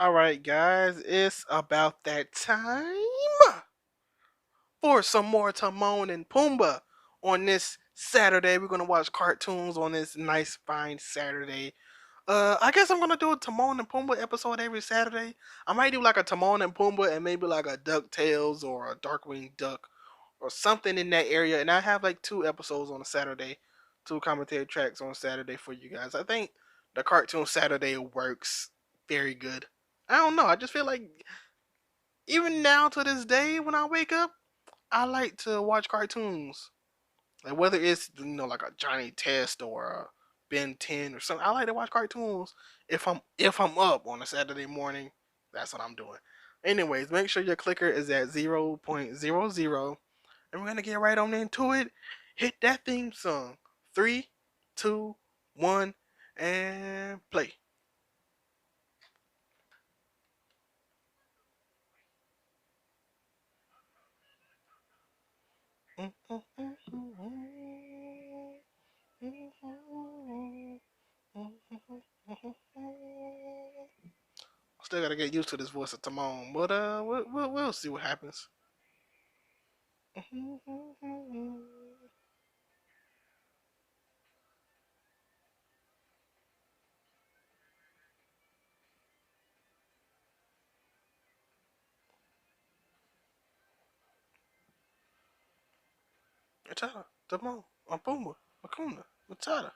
All right, guys, it's about that time for some more Timon and Pumbaa on this Saturday. We're gonna watch cartoons on this nice, fine Saturday. I guess I'm gonna do a Timon and Pumbaa episode every Saturday. I might do like a Timon and Pumbaa and maybe like a DuckTales or a Darkwing Duck or something in that area. And I have like two episodes on a Saturday, two commentary tracks on Saturday for you guys. I think the cartoon Saturday works very good. I don't know. I just feel like even now to this day when I wake up, I like to watch cartoons. Like whether it's like a Johnny Test or a Ben 10 or something. I like to watch cartoons if I'm up on a Saturday morning. That's what I'm doing. Anyways, make sure your clicker is at 0.00 and we're gonna get right on into it. Hit that theme song. Three, two, one, and play. Still gotta get used to this voice of Timon, but we'll see what happens. Matata, Timon, Pumbaa, Akuna, Matata.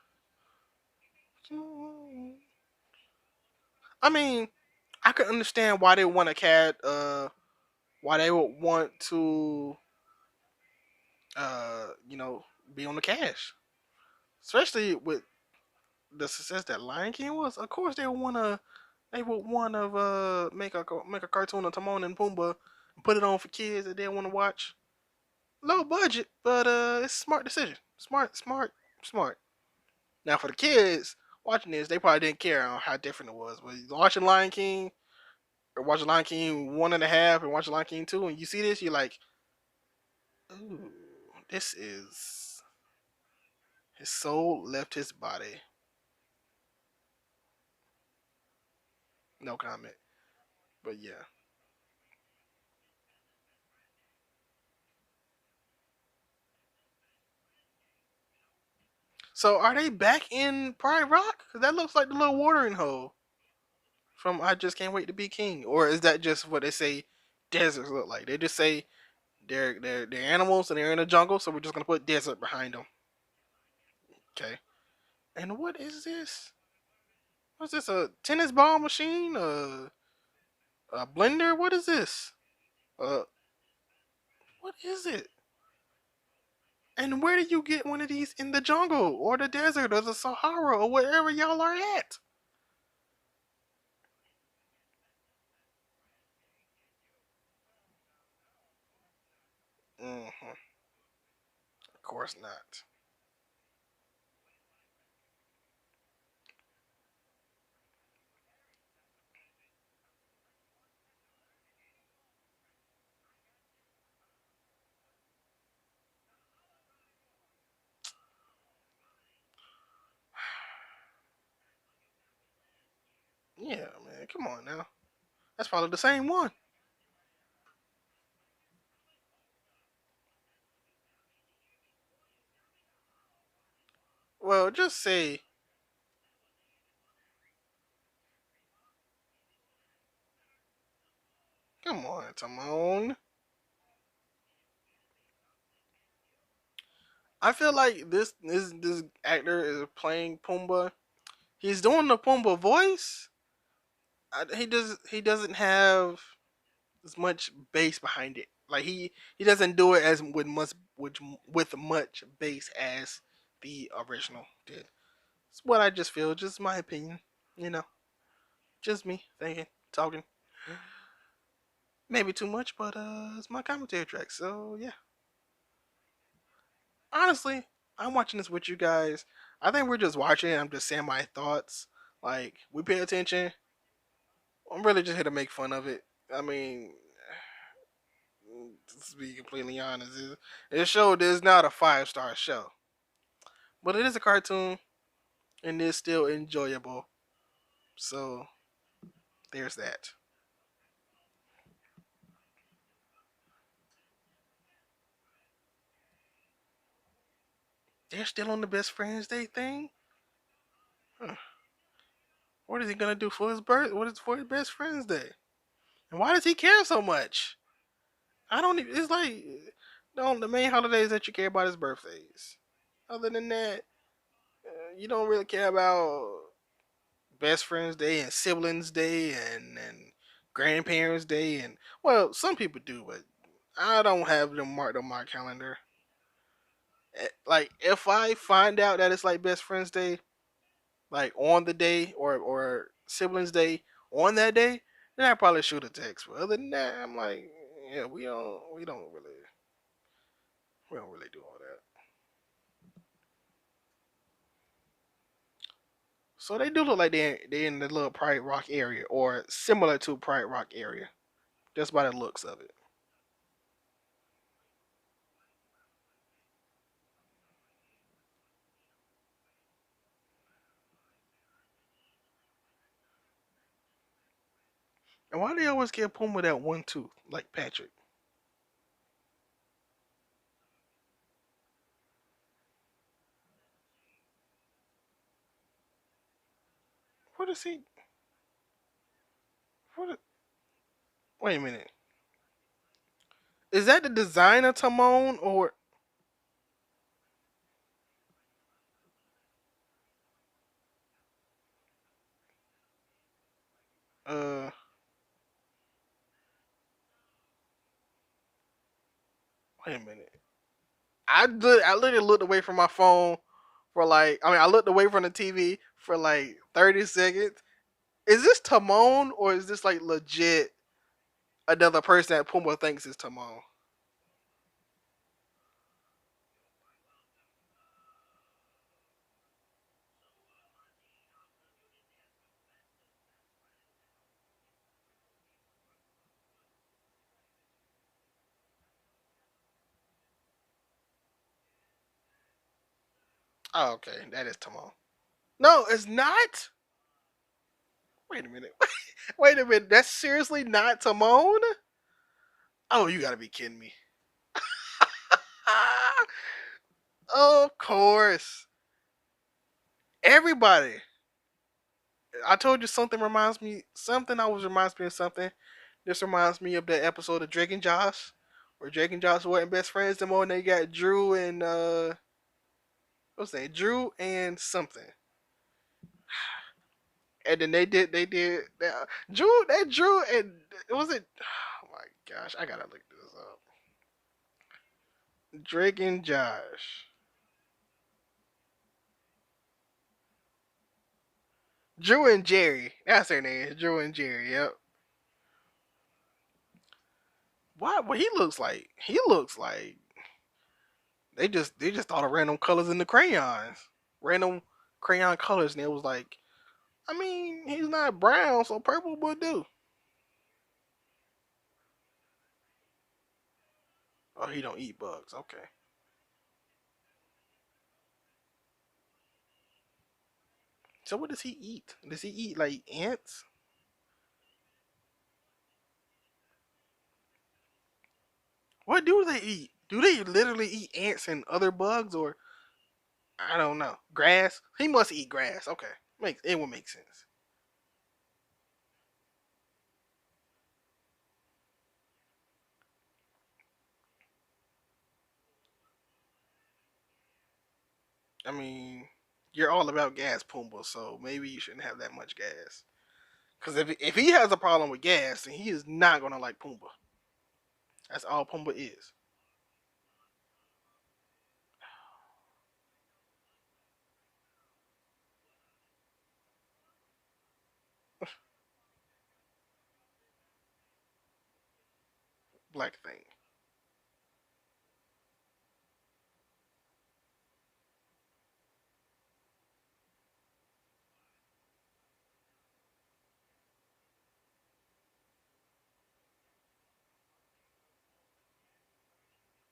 I mean, I could understand why they want a cat. Why they would want to, uh, you know, be on the cash, especially with the success that Lion King was. Of course, they would want to. They would want to make a cartoon of Timon and Pumbaa and put it on for kids that they want to watch. Low budget, but it's a smart decision. Smart, smart, smart. Now for the kids watching this, they probably didn't care on how different it was. But watching Lion King or watching Lion King 1.5 and watching Lion King 2, and you see this, you're like, ooh, this is his soul left his body. No comment. But yeah. So are they back in Pride Rock? Cause that looks like the little watering hole from I Just Can't Wait to Be King. Or is that just what they say deserts look like? They just say they're animals and they're in the jungle, so we're just gonna put desert behind them. Okay. And what is this? What's this? A tennis ball machine? A blender? What is this? Uh, what is it? And where do you get one of these in the jungle or the desert or the Sahara or wherever y'all are at? Mm-hmm. Of course not. Yeah, man. Come on now. That's probably the same one. Well, just say, come on, Timon. I feel like this actor is playing Pumbaa. He's doing the Pumbaa voice. He doesn't have as much bass behind it. Like he doesn't do it as with much bass as the original did. It's what I just feel, just my opinion. You know, just me thinking, talking. Maybe too much, but it's my commentary track. So yeah, honestly, I'm watching this with you guys. I think we're just watching. I'm just saying my thoughts. Like we pay attention. I'm really just here to make fun of it. I mean, to be completely honest, this show is not a 5-star show, but it is a cartoon and it's still enjoyable. So There's that. They're still on the best friends day thing. Huh. What is he gonna do for his birth? What is for his best friends day? And why does he care so much? I don't. It's like the main holidays that you care about is birthdays. Other than that, you don't really care about best friends day and siblings day and grandparents day and well, some people do, but I don't have them marked on my calendar. Like if I find out that it's like best friends day, like on the day or siblings day on that day, then I probably shoot a text. But other than that, I'm like, yeah, we don't really do all that. So they do look like they in the little Pride Rock area or similar to Pride Rock area, just by the looks of it. And why do they always give Puma that one tooth like Patrick? What is he? What? Wait a minute. Is that the designer Timon or uh? Wait a minute. I literally looked away from my phone for like I looked away from the TV for like 30 seconds. Is this Timon or is this like legit another person that Puma thinks is Timon? Oh, okay, that is Timon. No, it's not. Wait a minute. Wait a minute. That's seriously not Timon? Oh, you gotta be kidding me. Of course. Everybody. I told you something reminds me something always reminds me of something. This reminds me of the episode of Drake and Josh, where Drake and Josh weren't best friends no more, and they got Drew and what's that? Drew and something, and then they did Drew and was it? Oh my gosh, I gotta look this up. Drake and Josh, Drew and Jerry. That's their name. Drew and Jerry. Yep. Why? What he looks like they just thought of random colors in the crayons, random crayon colors, and it was like, I mean, he's not brown, so purple would do. Oh, he don't eat bugs. Okay. So what does he eat? Does he eat like ants? What do they eat? Do they literally eat ants and other bugs, or I don't know, grass? He must eat grass. Okay, makes it would make sense. I mean, you're all about gas, Pumbaa, so maybe you shouldn't have that much gas. Because if he has a problem with gas, then he is not gonna like Pumbaa. That's all Pumbaa is. Black thing.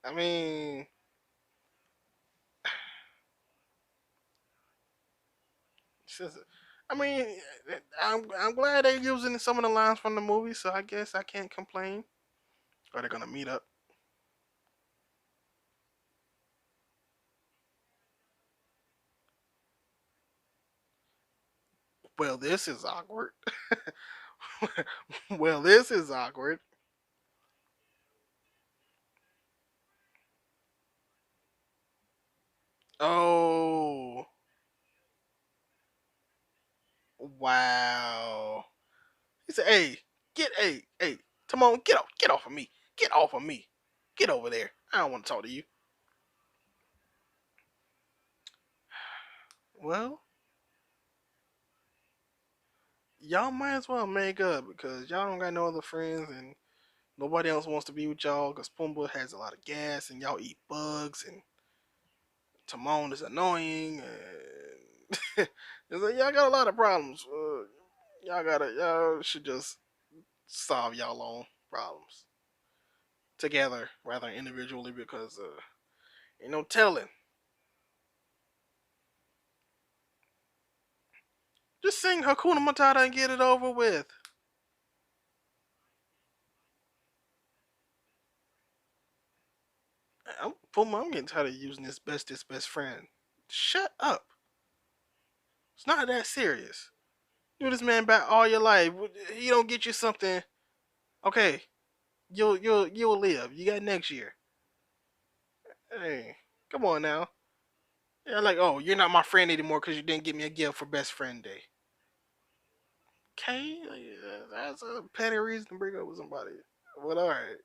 I mean, I mean, I'm glad they're using some of the lines from the movie, so I guess I can't complain. Are they gonna meet up? Well, this is awkward. Well, this is awkward. Oh, wow. He said, "Hey, hey, Timon, get off of me, get off of me, get over there. I don't want to talk to you." Well, y'all might as well make up because y'all don't got no other friends and nobody else wants to be with y'all because Pumbaa has a lot of gas and y'all eat bugs and Timon is annoying and it's like y'all got a lot of problems. Y'all should just solve y'all own problems together rather than individually because ain't no telling. Just sing Hakuna Matata and get it over with. I'm getting tired of using this best friend. Shut up. It's not that serious. You this man back all your life. He don't get you something. Okay, you'll live. You got next year. Hey, come on now. Yeah, like oh, you're not my friend anymore because you didn't get me a gift for best friend day. Okay, that's a petty reason to break up with somebody. But all right,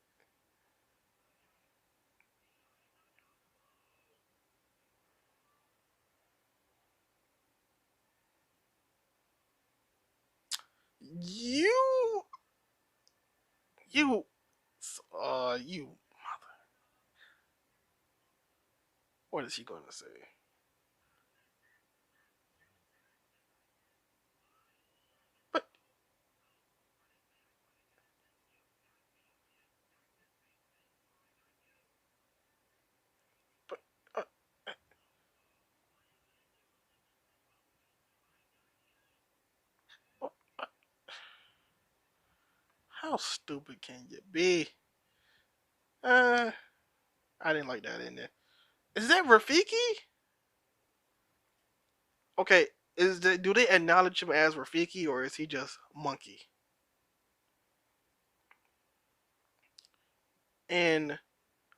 you you you. What is he gonna say? But but uh, uh, how stupid can you be? Uh, I didn't like that in there. Is that Rafiki? Okay, do they acknowledge him as Rafiki or is he just Monkey? And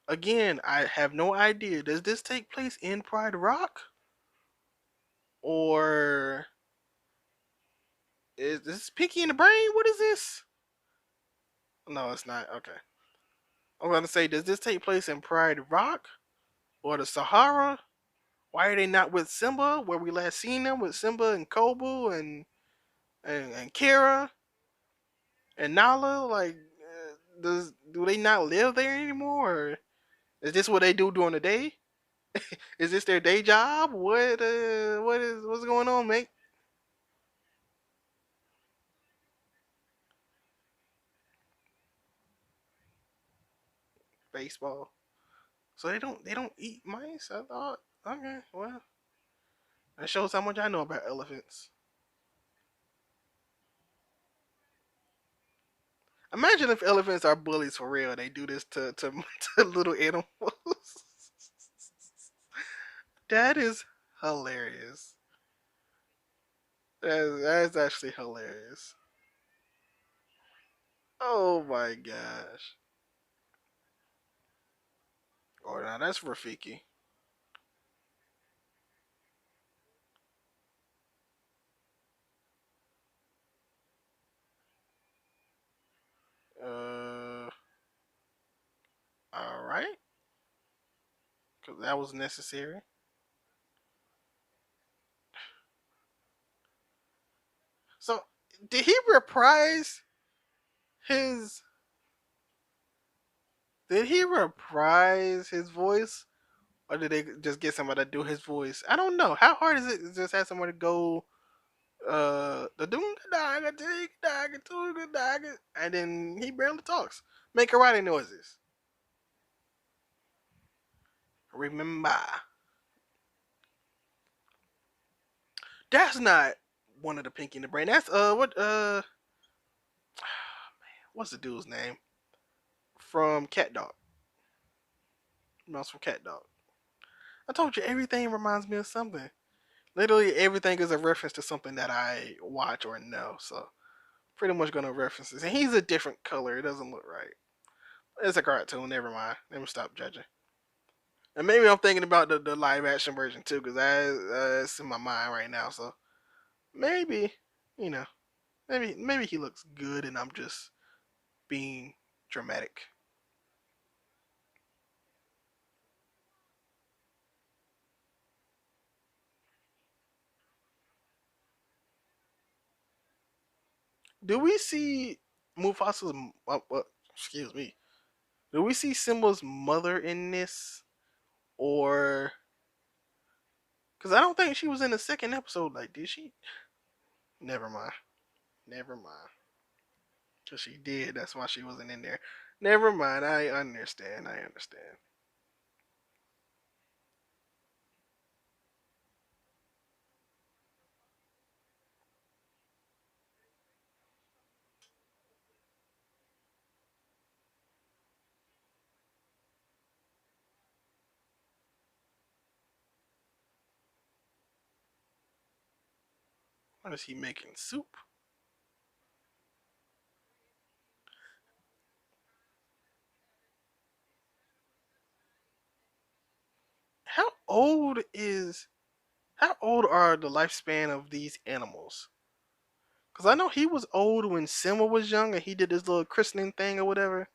again, I have no idea. Does this take place in Pride Rock or is this Pinky in the Brain? What is this? No, it's not. Okay, I'm gonna say, does this take place in Pride Rock or the Sahara? Why are they not with Simba, where we last seen them with Simba and Kobu and Kira and Nala? Like, do they not live there anymore? Or is this what they do during the day? Is this their day job? What's going on, mate? Baseball. So they don't eat mice. I thought. Okay, well that shows how much I know about elephants. Imagine if elephants are bullies for real. They do this to, to little animals. That is hilarious. That's actually hilarious. Oh my gosh. Oh, now that's Rafiki. Uh, all right, because that was necessary. So, did he reprise his? Did he reprise his voice, or did they just get somebody to do his voice? I don't know. How hard is it to just have someone to go the doom daga dig daga tuga daga and then he barely talks. Make karate noises. Remember. That's not one of the Pinky and the Brain. That's what's the dude's name from Cat Dog? Mouse from Cat Dog. I told you everything reminds me of something. Literally everything is a reference to something that I watch or know. So pretty much gonna reference this. And he's a different color. It doesn't look right. It's a cartoon. Never mind. Let me stop judging. And maybe I'm thinking about the live action version too, because it's in my mind right now. So maybe, you know, maybe he looks good, and I'm just being dramatic. Do we see Mufasa's? Excuse me. Do we see Simba's mother in this, or because I don't think she was in the second episode? Like, did she? Never mind. Never mind. Because she did. That's why she wasn't in there. Never mind. I understand. I understand. What is he making? Soup? How old is? How old are the lifespan of these animals? Because I know he was old when Simba was young and he did this little christening thing or whatever.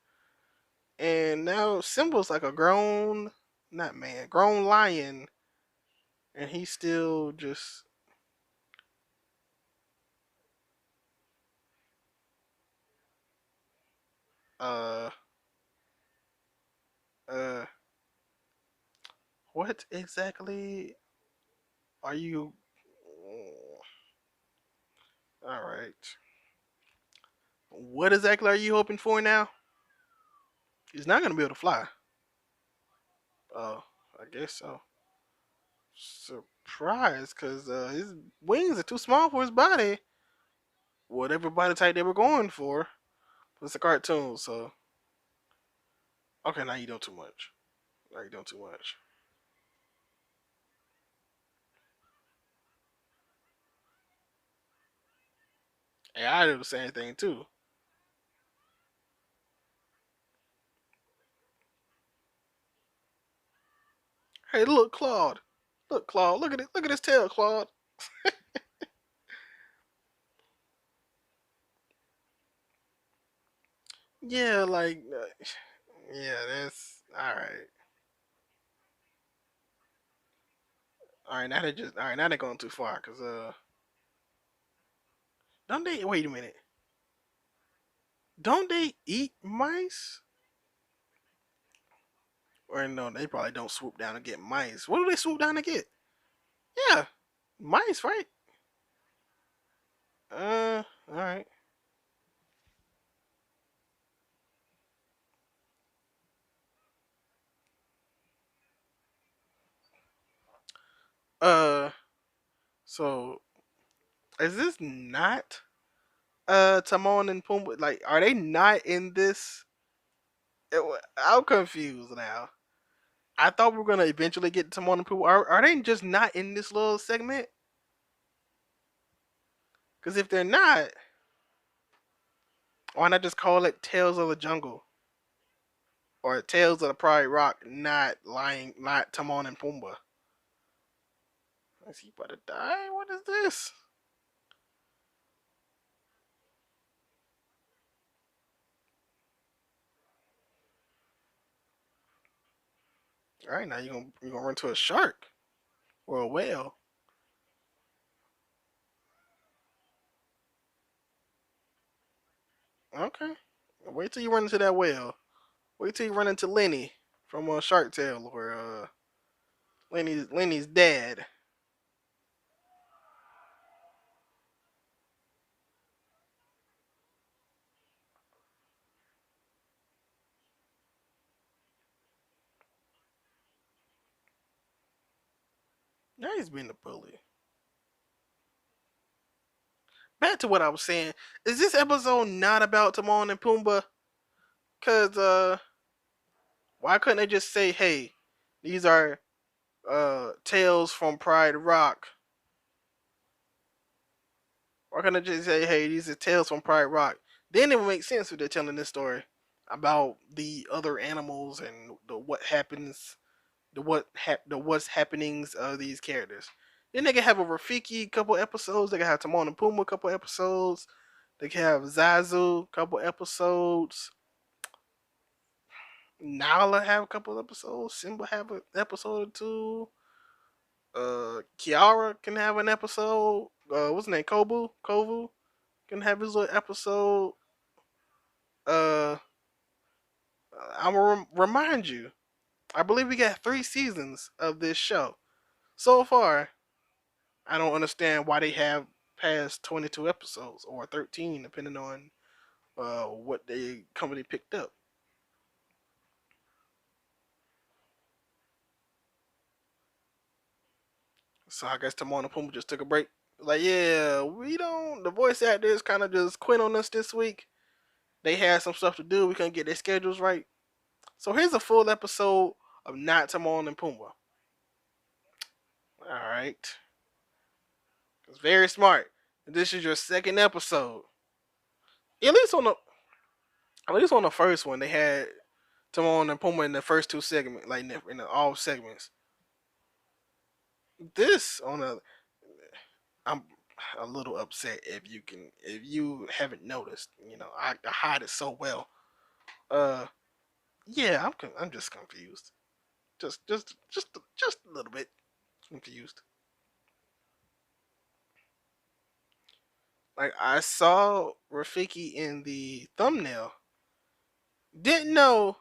And now Simba's like a grown, not man, grown lion, and he's still just uh uh what exactly are you? All right, what exactly are you hoping for now? He's not gonna be able to fly. Oh, I guess so. Surprised, cause his wings are too small for his body. Whatever body type they were going for. It's a cartoon, so okay. Now you doing too much. Now you doing too much. Hey, I do the same thing too. Hey, look, Claude. Look, Claude. Look at it. Look at his tail, Claude. Yeah, like, yeah, that's all right. All right, now they just all right. Now they're going too far, cause don't they? Wait a minute. Don't they eat mice? Or no, they probably don't swoop down and get mice. What do they swoop down to get? Yeah, mice, right? All right. Uh, so is this not Timon and Pumbaa? Like, are they not in this? I'm confused now. I thought we were gonna eventually get Timon and Pumbaa. Are they just not in this little segment? Because if they're not, why not just call it Tales of the Jungle or Tales of the Pride Rock? Not Timon and Pumbaa. Is he about to die? What is this? All right, now you gonna run to a shark or a whale? Okay, wait till you run into that whale. Wait till you run into Lenny from Shark Tale or Lenny's dad. Now he's being a bully. back to what I was saying. Is this episode not about Timon and Pumbaa? Cause why couldn't they just say, "Hey, these are tales from Pride Rock"? Why can't they just say, "Hey, these are tales from Pride Rock"? Then it would make sense if they're telling this story about the other animals and the what happens, the what's happenings of these characters. Then they can have a Rafiki couple episodes. They can have Timon and Pumbaa couple episodes. They can have Zazu couple episodes. Nala have a couple episodes. Simba have an episode or two. Kiara can have an episode. What's his name? Kovu can have his little episode. Uh, I'm gonna remind you. I believe we got 3 seasons of this show so far. I don't understand why they have past 22 episodes or 13, depending on what the company picked up. So I guess Timon and Pumbaa just took a break. Like, yeah, we don't. The voice actors kind of just quit on us this week. They had some stuff to do. We couldn't get their schedules right. So here's a full episode of Not Timon and Pumbaa. All right, it's very smart. This is your second episode. At least on the at least on the first one, they had Timon and Pumbaa in the first 2 segments, like in the all segments. This on a, I'm a little upset if you haven't noticed. I hide it so well. Uh, yeah, I'm just confused. Just a little bit confused. Like I saw Rafiki in the thumbnail. Didn't know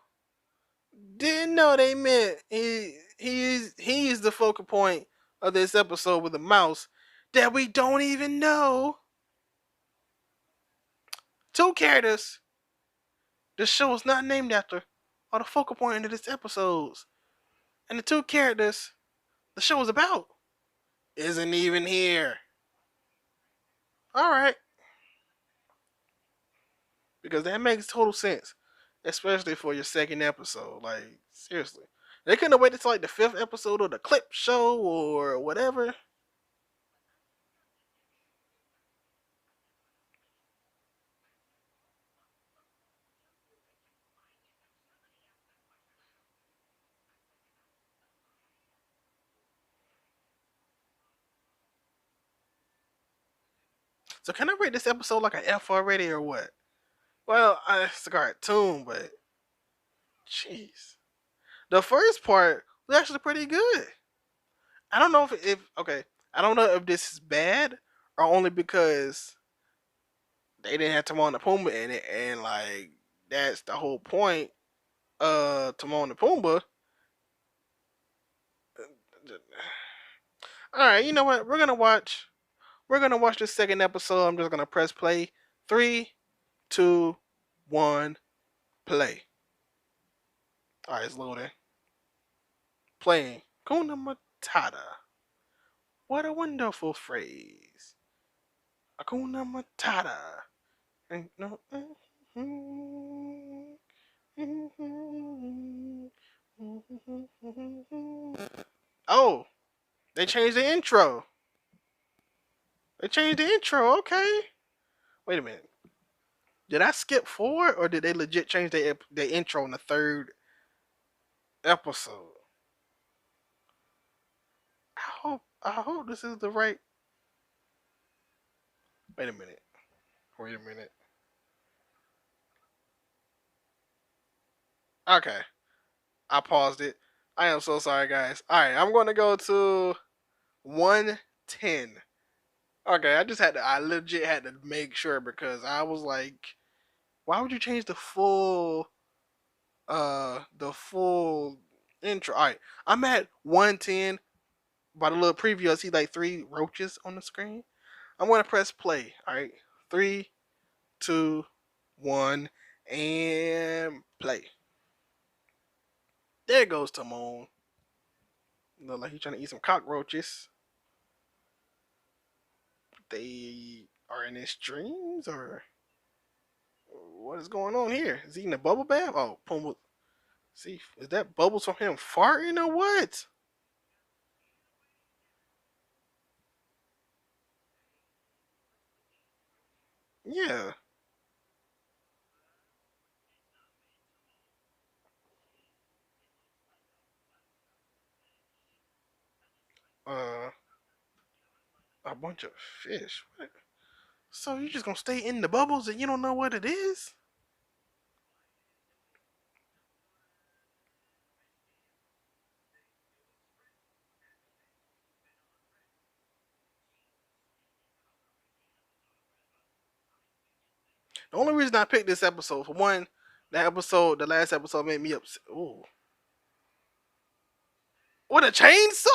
didn't know they meant he's the focal point of this episode with a mouse that we don't even know. Two characters the show is not named after are the focal point of this episodes. And the two characters the show is about isn't even here. Alright. Because that makes total sense. Especially for your second episode. Like, seriously. They couldn't have waited till like the 5th episode of the clip show or whatever. So can I rate this episode like an F already or what? Well, it's a cartoon, but jeez. The first part was actually pretty good. I don't know if okay. I don't know if this is bad or only because they didn't have Timon and Pumbaa in it, and like that's the whole point. Timon and Pumbaa. All right, you know what? We're gonna watch. We're gonna watch this second episode. I'm just gonna press play. 3, 2, 1, play. All right, it's loading. Playing. Kuna Matata. What a wonderful phrase. Akuna Matata. No. Oh, they changed the intro. They changed the intro. Okay. Wait a minute. Did I skip forward, or did they legit change the intro in the 3rd episode? I hope this is the right. Wait a minute. Wait a minute. Okay, I paused it. I am so sorry, guys. All right, I'm going to go to 110. Okay, I legit had to make sure because I was like, why would you change the full intro? All right, I'm at 110. By the little preview, I see like 3 roaches on the screen. I'm gonna press play. All right, 3, 2, 1, and play. There goes Timon. Look like he's trying to eat some cockroaches. They Are in his dreams or what is going on here? Is he in a bubble bath? Oh, Pumbaa. See, is that bubbles from him farting or what? Yeah. Uh, a bunch of fish. What? So you just gonna stay in the bubbles and you don't know what it is? The only reason I picked this episode, for one, the last episode made me upset. Ooh. What, a chainsaw?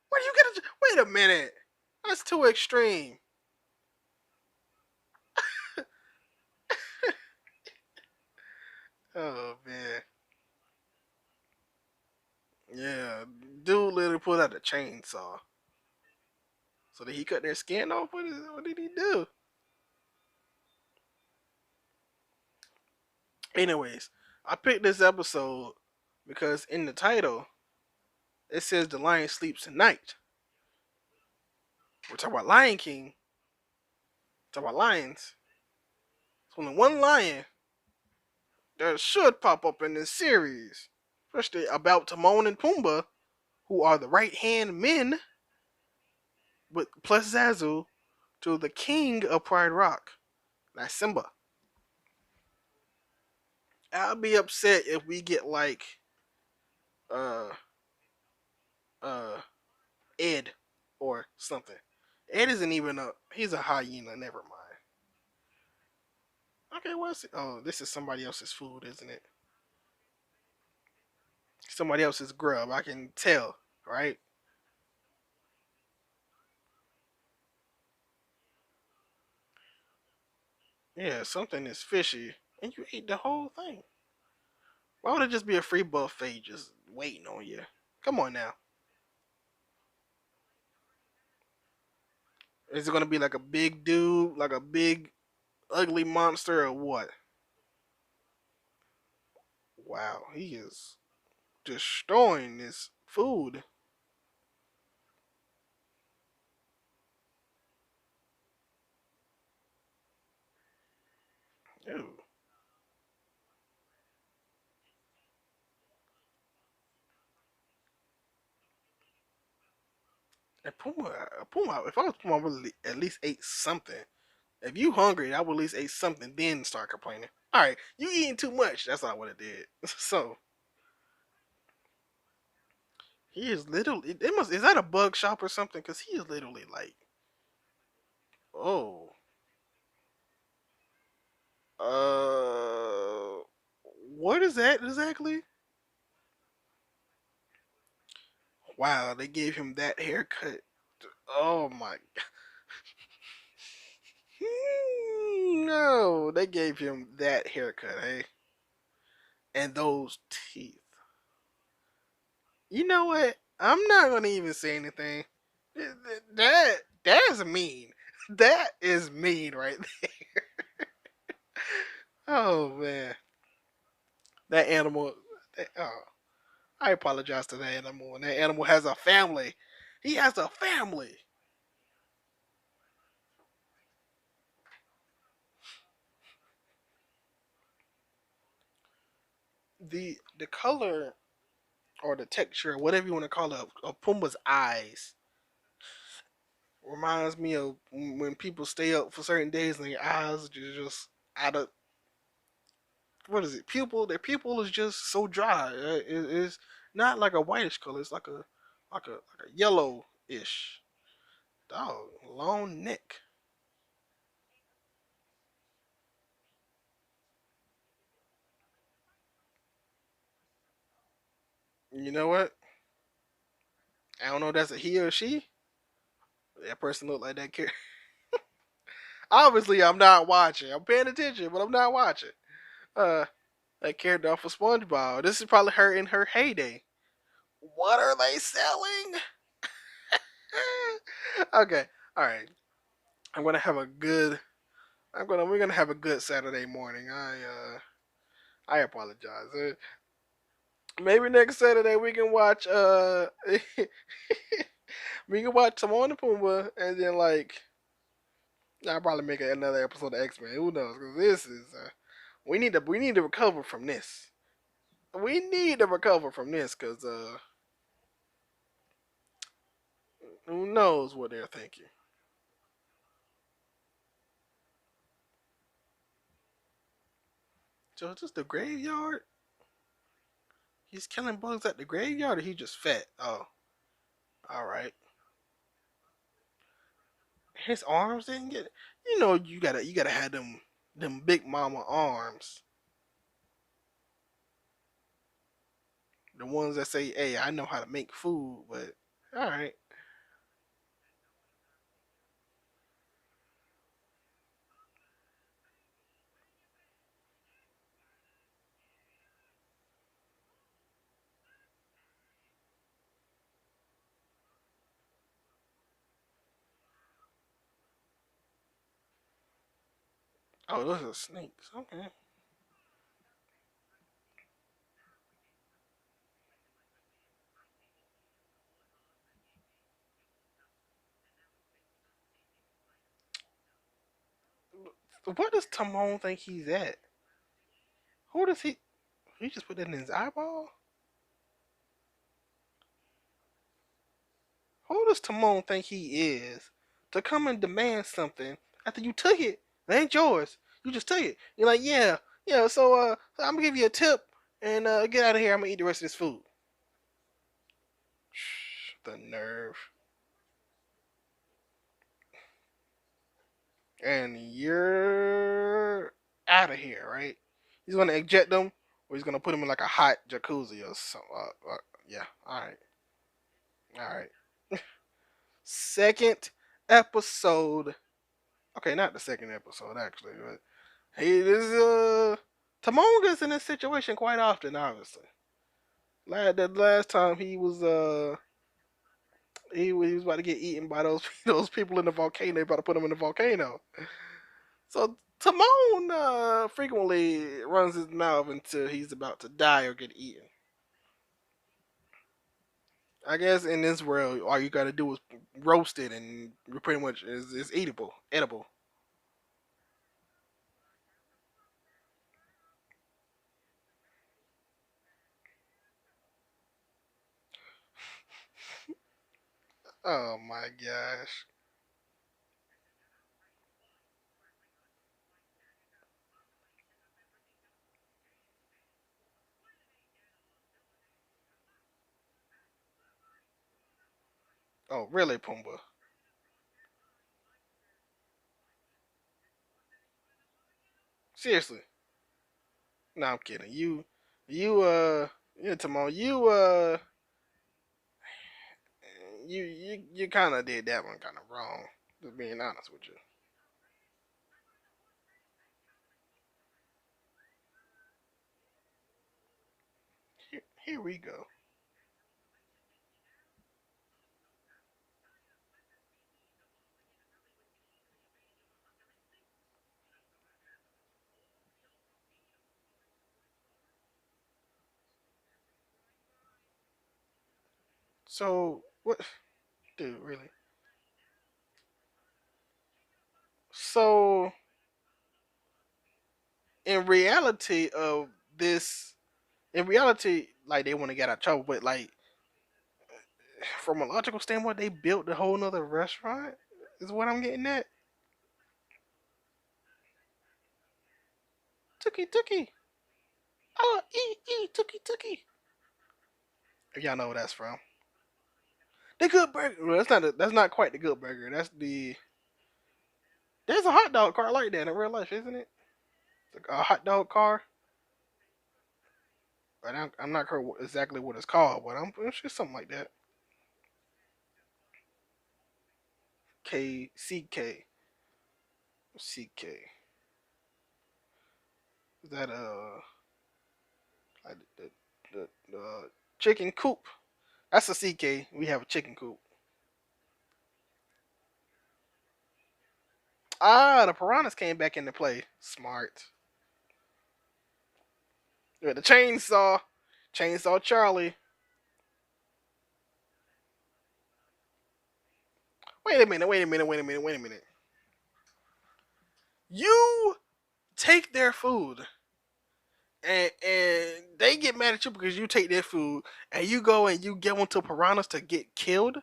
Where do you get a? Wait a minute. That's too extreme. Oh man. Yeah. Dude literally pulled out a chainsaw. So did he cut their skin off? What did he do? Anyways, I picked this episode because in the title it says the lion sleeps at night. We're talking about Lion King. Talking about lions. It's only one lion that should pop up in this series, especially about Timon and Pumbaa, who are the right hand men, with plus Zazu, to the king of Pride Rock. That's Simba. I'll be upset if we get like uh uh Ed or something. Ed isn't even a he's a hyena, never mind. Okay, what's it? Oh, this is somebody else's food, isn't it? Somebody else's grub, I can tell, right? Yeah, something is fishy. And you ate the whole thing. Why would it just be a free buffet just waiting on you? Come on now. Is it gonna be like a big dude, like a big ugly monster, or what? Wow, he is destroying this food. Ew. And Puma, if I was Puma, I would at least ate something. If you hungry, I would at least ate something, then start complaining. All right, you eating too much. That's all I would have did. So he is literally. It must. Is that a bug shop or something? Because he is literally like, oh, uh, what is that exactly? Wow, they gave him that haircut. Oh my. No, they gave him that haircut, hey, and those teeth. You know what? I'm not gonna even say anything. That's mean. That is mean right there. Oh man, that animal. Oh, I apologize to that animal. And that animal has a family. He has a family. The color or the texture, whatever you want to call it, of Pumbaa's eyes reminds me of when people stay up for certain days and their eyes are just out of what is it pupil. Their pupil is just so dry. It's not like a whitish color. It's like a yellowish. Dog, long neck. You know what? I don't know if that's a he or she. That person look like that character. Obviously, I'm not watching. I'm paying attention, but I'm not watching. Uh, that character off of SpongeBob. This is probably her in her heyday. What are they selling? Okay, all right. I'm gonna have a good. We're gonna have a good Saturday morning. I apologize. Maybe next Saturday we can watch we can watch Timon and Pumbaa, and then like I'll probably make another episode of X Men. Who knows? Because this is we need to recover from this. We need to recover from this because who knows what they're thinking. So just the graveyard. He's killing bugs at the graveyard, or he just fat? Oh, all right. His arms didn't get. You know, you gotta have them big mama arms. The ones that say, "Hey, I know how to make food," but all right. Oh, those are snakes. Okay. What does Timon think he's at? Who does he? He just put that in his eyeball. Who does Timon think he is to come and demand something after you took it? It ain't yours. You just took it. You're like, yeah, yeah. So I'm gonna give you a tip and get out of here. I'm gonna eat the rest of this food. The nerve. And you're out of here, right? He's gonna eject them, or he's gonna put him in like a hot jacuzzi or something. Yeah. All right. All right. Second episode. Okay, not the second episode actually, but he this Timon gets in this situation quite often. Obviously, the last time he was about to get eaten by those those people in the volcano. They about to put him in the volcano. So Timon frequently runs his mouth until he's about to die or get eaten. I guess in this world, all you got to do is roast it, and pretty much is eatable, edible. Oh my gosh! Oh really, Pumbaa? Seriously? No, I'm kidding. Timon, you kind of did that one kind of wrong. Just being honest with you. Here we go. So what, dude? Really? So in reality of this, in reality, like they want to get out of trouble, but like from a logical standpoint, they built a whole nother restaurant. Is what I'm getting at. Tookie Tookie. Oh, Tookie Tookie. If y'all know what that's from. The Good Burger. Well, that's not quite the Good Burger. That's the there's a hot dog car like that in real life, isn't it? A hot dog car. But I'm not sure exactly what it's called, but I'm sure something like that. CK. Is that like the chicken coop? That's a CK. We have a chicken coop. Ah, the piranhas came back into play. Smart. With the chainsaw Charlie. Wait a minute. Wait a minute. Wait a minute. Wait a minute. You take their food, and they get mad at you because you take their food, and you go and you get onto piranhas to get killed,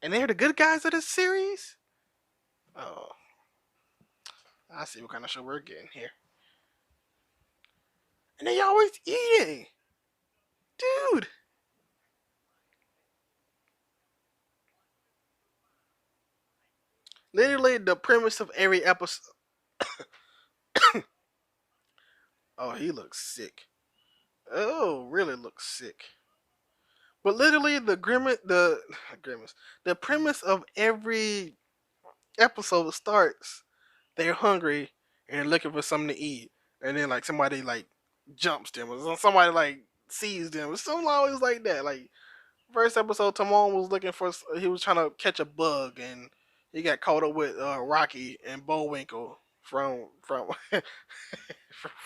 and they're the good guys of this series. Oh, I see what kind of show we're getting here. And they always eating, dude. Literally, the premise of every episode. Oh, he looks sick. Oh, really looks sick. But literally, grimace, the premise of every episode starts. They're hungry and they're looking for something to eat, and then like somebody like jumps them, or somebody like sees them. It's something always like that. Like first episode, Timon was looking for. He was trying to catch a bug, and he got caught up with Rocky and Bullwinkle from from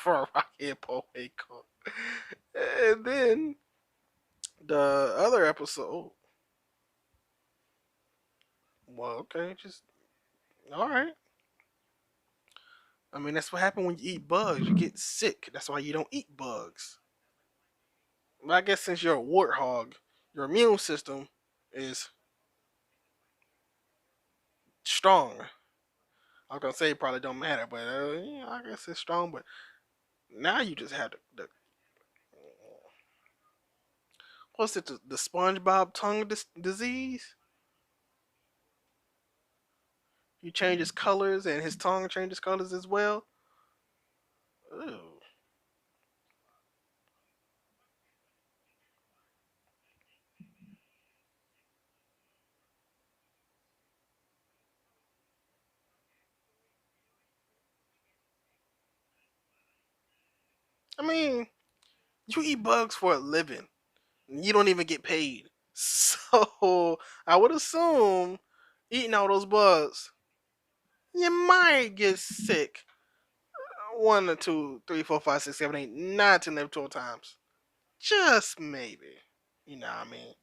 Rocky and Bullwinkle. And then the other episode. Well, okay, just all right. I mean, that's what happens when you eat bugs. You get sick. That's why you don't eat bugs. But I guess since you're a warthog, your immune system is strong. I was gonna say it probably don't matter, but yeah, I guess it's strong. But now you just have the what's it? The SpongeBob tongue disease. You change his colors, and his tongue changes colors as well. Ew. I mean, you eat bugs for a living. You don't even get paid. So I would assume eating all those bugs, you might get sick one or two, three, four, five, six, seven, eight, nine, 10, 11, 12 times. Just maybe. You know what I mean?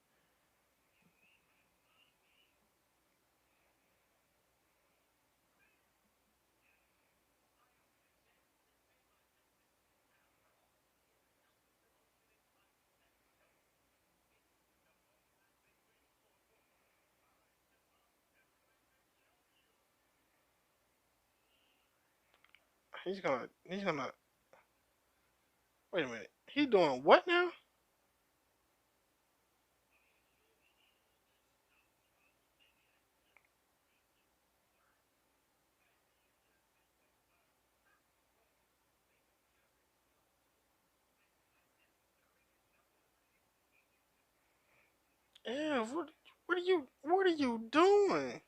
He's gonna wait a minute. He doing what now? Yeah, what are you doing?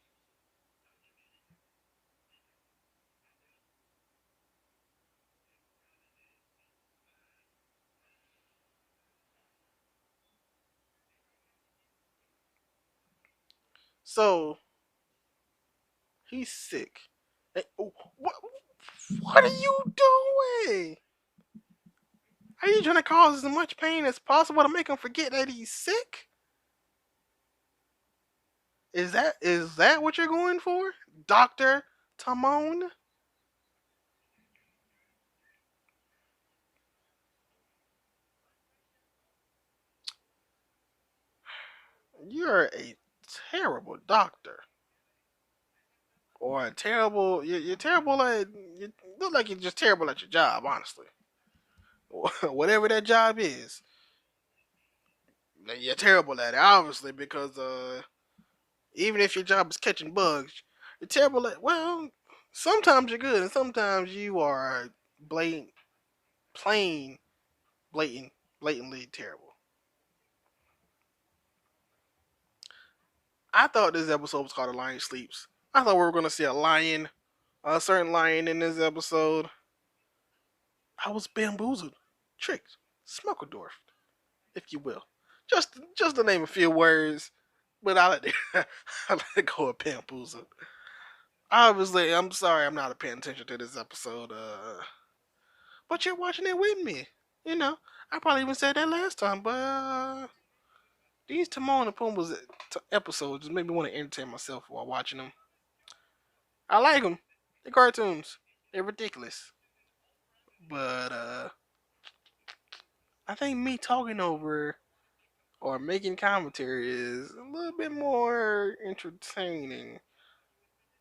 So he's sick. What are you doing? Are you trying to cause as much pain as possible to make him forget that he's sick? Is that what you're going for, Doctor Timon? You're a terrible doctor, or a terrible. You're terrible at. You look like you're just terrible at your job, honestly. Whatever that job is, you're terrible at it, obviously, because even if your job is catching bugs, you're terrible at. Well, sometimes you're good, and sometimes you are blatant, plain, blatant, blatantly terrible. I thought this episode was called "A Lion Sleeps." I thought we were going to see a certain lion in this episode. I was bamboozled, tricked, smuckledorfed, if you will. Just to name a few words, but I let it, I let it go of bamboozled. Obviously, I'm sorry I'm not paying attention to this episode. But you're watching it with me. You know, I probably even said that last time, but these Timon and Pumbaa's episodes just make me want to entertain myself while watching them. I like them. The cartoons. They're ridiculous. But I think me talking over or making commentary is a little bit more entertaining.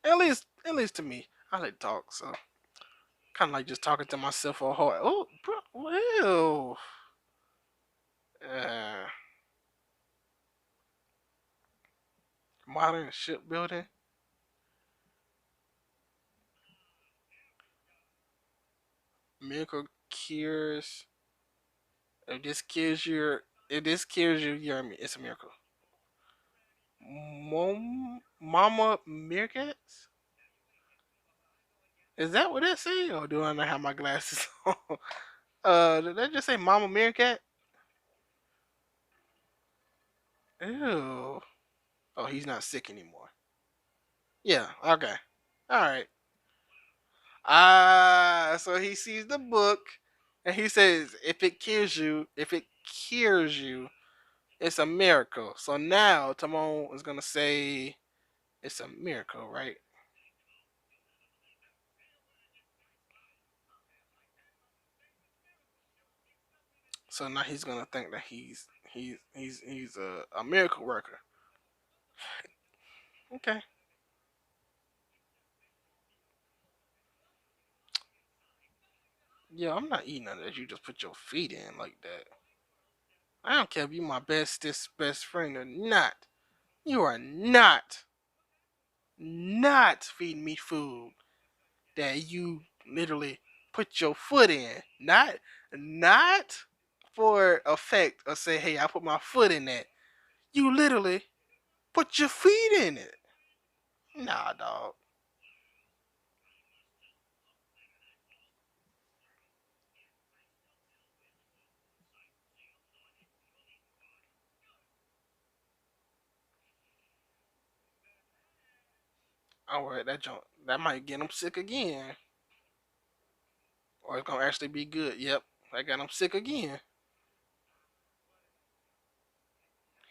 At least to me. I like to talk, so kind of like just talking to myself or heart. Oh, bro, well, uh, modern shipbuilding. Miracle cures. If this kills you, you're it's a miracle. Mama Meerkats? Is that what that say? Or do I not have my glasses on? Did that just say Mama Meerkat? Ew. Oh, he's not sick anymore. Yeah, okay. Alright. So he sees the book and he says, if it cures you, it's a miracle. So now Timon is gonna say it's a miracle, right? So now he's gonna think that he's a miracle worker. Okay. Yeah, I'm not eating none of that. You just put your feet in like that. I don't care if you my bestest best friend or not. You are not feeding me food that you literally put your foot in. Not for effect or say, hey, I put my foot in that. You literally put your feet in it. Nah, dog. Alright, that might get him sick again. Or it's gonna actually be good. Yep. I got him sick again.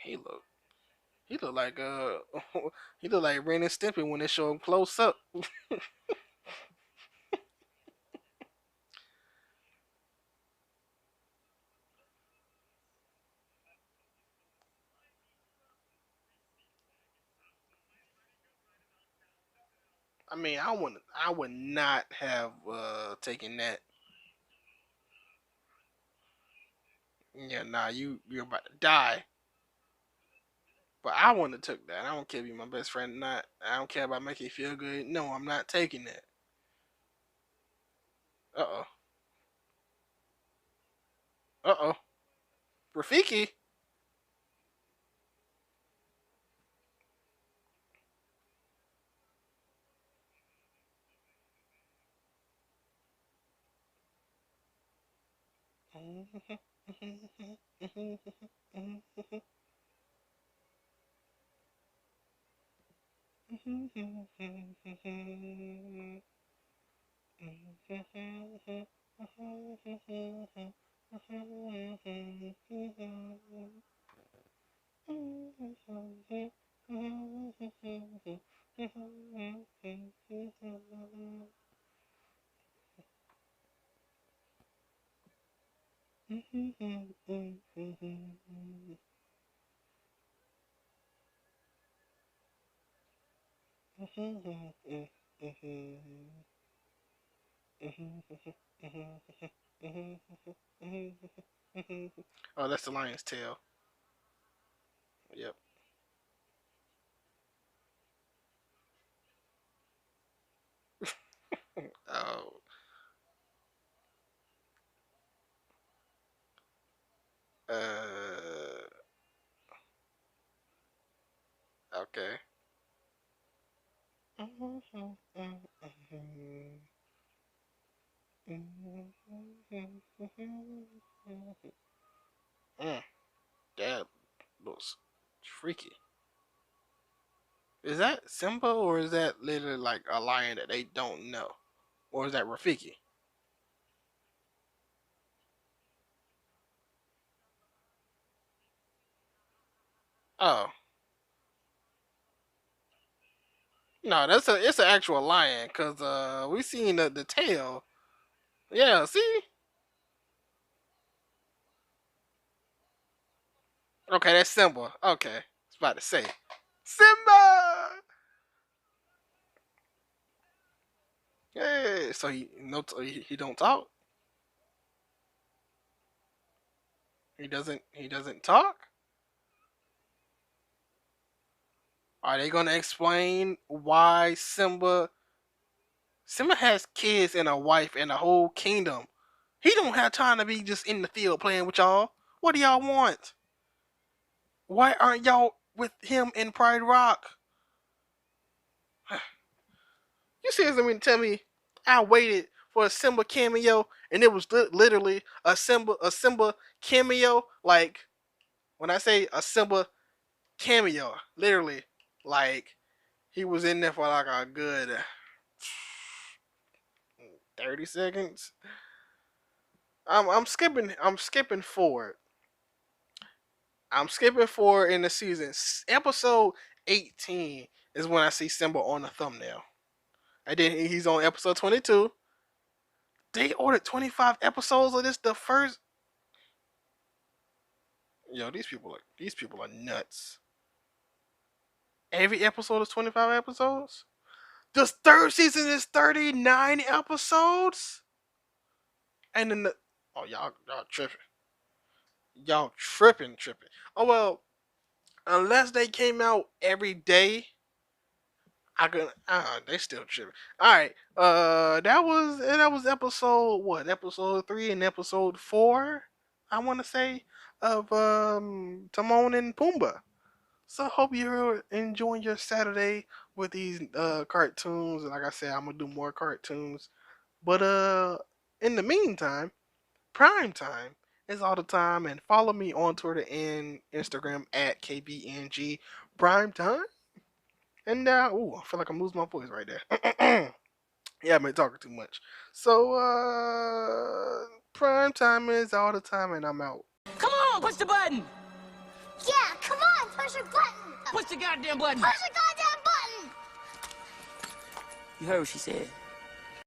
He look he look like he look like Ren and Stimpy when they show him close up. I mean, I would not have taken that. Yeah, nah, you're about to die. But I wouldn't have took that. I don't care if you're my best friend or not. I don't care about making you feel good. No, I'm not taking that. Uh oh. Uh oh. Rafiki. Oh, that's the lion's tail. Yep. Oh, uh, okay. Mm, that looks freaky. Is that Simba or is that literally like a lion that they don't know? Or is that Rafiki? Oh. No, it's an actual lion, cause we seen the tail. Yeah, see? Okay, that's Simba. Okay. I was about to say. Simba! Hey, so he don't talk? He doesn't talk? Are they gonna explain why Simba has kids and a wife and a whole kingdom? He don't have time to be just in the field playing with y'all. What do y'all want? Why aren't y'all with him in Pride Rock? You seriously mean to tell me I waited for a Simba cameo and it was literally a Simba cameo? Like when I say a Simba cameo, literally, like he was in there for like a good 30 seconds. I'm skipping forward. I'm skipping forward in the season. Episode 18 is when I see Simba on the thumbnail. And then he's on episode 22. They ordered 25 episodes of this. The first, yo, these people are nuts. Every episode is 25 episodes. The third season is 39 episodes. And then oh y'all tripping. Oh well, unless they came out every day, I could. They still tripping. All right. That was episode what? Episode 3 and episode 4. I want to say of Timon and Pumbaa. So hope you're enjoying your Saturday with these cartoons. And like I said, I'm gonna do more cartoons. But in the meantime, prime time is all the time. And follow me on Twitter and Instagram at KBNG Prime Time. And I feel like I'm losing my voice right there. Yeah, I've been talking too much. So prime time is all the time, and I'm out. Come on, push the button. Yeah, come on, push your button. Push the goddamn button. Push the goddamn button. You heard what she said.